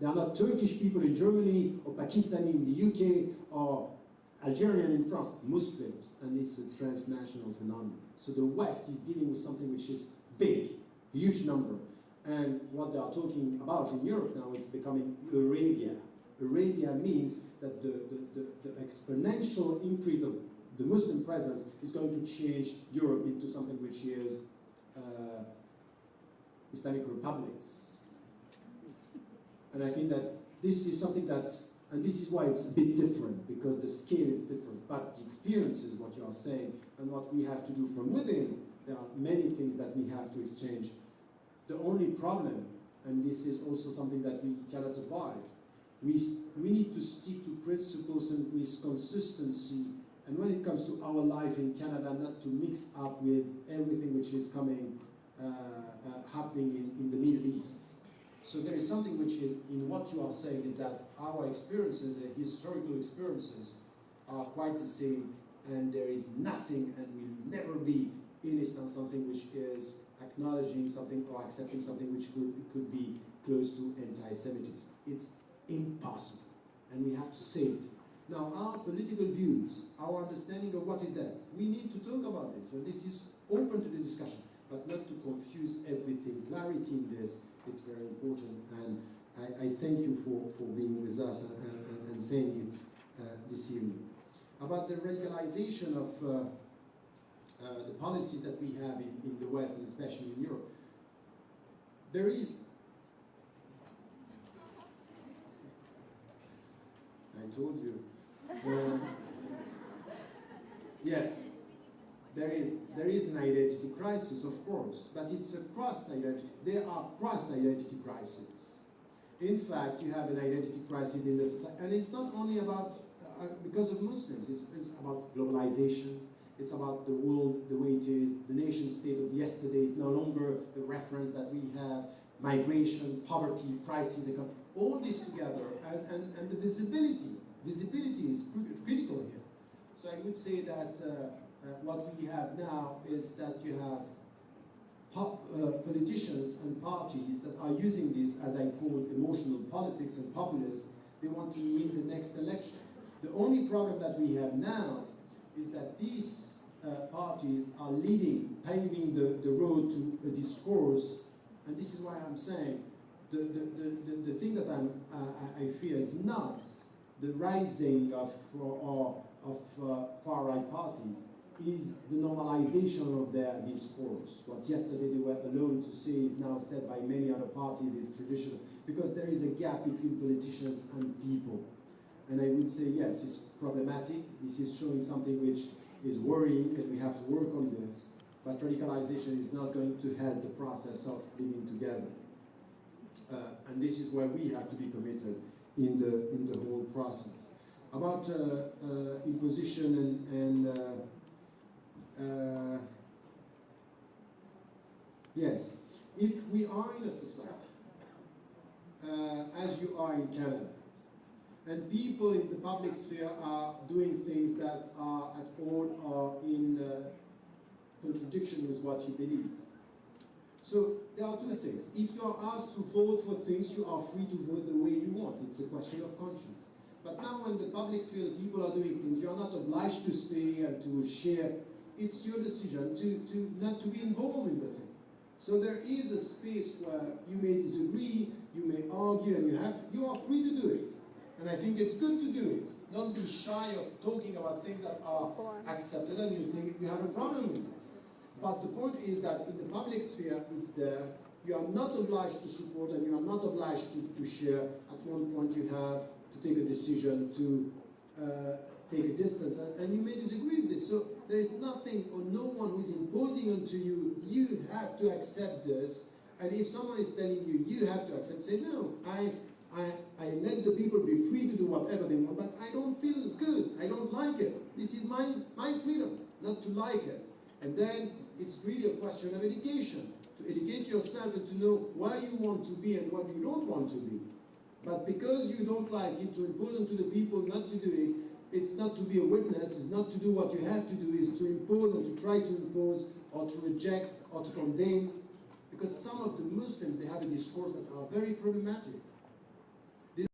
They are not Turkish people in Germany, or Pakistani in the UK, or Algerian in France. Muslims, and it's a transnational phenomenon. So the West is dealing with something which is big, huge number. And what they are talking about in Europe now, it's becoming Arabia. Arabia means that the exponential increase of the Muslim presence is going to change Europe into something which is Islamic republics. And I think that this is something that, and this is why it's a bit different, because the scale is different, but the experiences, what you are saying, and what we have to do from within, there are many things that we have to exchange. The only problem, and this is also something that we cannot avoid, we need to stick to principles and with consistency, and when it comes to our life in Canada, not to mix up with everything which is coming, happening in the Middle East. So there is something which is, in what you are saying, is that our experiences, historical experiences, are quite the same, and there is nothing and will never be in Islam something which is acknowledging something or accepting something which could be close to anti-Semitism. It's impossible, and we have to say it. Now, our political views, our understanding of what is that, we need to talk about this, and this is open to the discussion, but not to confuse everything. Clarity in this, it's very important, and I thank you for being with us and saying it this evening. About the radicalization of the policies that we have in the West, and especially in Europe, there is, I told you, yes, there is an identity crisis, of course, but it's a cross-identity. There are cross-identity crises. In fact, you have an identity crisis in the society, and it's not only about because of Muslims. It's about globalization. It's about the world the way it is. The nation state of yesterday is no longer the reference that we have. Migration, poverty, crisis, all this together, and the visibility is critical here. So I would say that what we have now is that you have politicians and parties that are using this, as I call it, emotional politics and populism. They want to win the next election. The only problem that we have now is that these parties are paving the road to a discourse, and this is why I'm saying the thing that I fear is not the rising of far-right parties, is the normalization of their discourse. What yesterday they were alone to say is now said by many other parties is traditional, because there is a gap between politicians and people. And I would say, yes, it's problematic. This is showing something which is worrying, and we have to work on this. But radicalization is not going to help the process of living together. And this is where we have to be committed in the whole process. About imposition and yes, if we are in a society, as you are in Canada, and people in the public sphere are doing things that are at all or in contradiction with what you believe. So there are two things. If you are asked to vote for things, you are free to vote the way you want. It's a question of conscience. But now when the public sphere, people are doing things, you are not obliged to stay and to share. It's your decision to not to be involved in the thing. So there is a space where you may disagree, you may argue, and you are free to do it. And I think it's good to do it. Don't be shy of talking about things that are accepted and you think you have a problem with it. But the point is that in the public sphere, it's there. You are not obliged to support and you are not obliged to share. At one point you have to take a decision to take a distance, and you may disagree with this. So there is nothing or no one who is imposing onto you, you have to accept this. And if someone is telling you, you have to accept, say, no, I let the people be free to do whatever they want, but I don't feel good, I don't like it. This is my freedom, not to like it. And then it's really a question of education, to educate yourself and to know why you want to be and what you don't want to be. But because you don't like it, to impose onto the people not to do it, it's not to be a witness, it's not to do what you have to do, is to impose and to try to impose or to reject or to condemn. Because some of the Muslims, they have a discourse that are very problematic.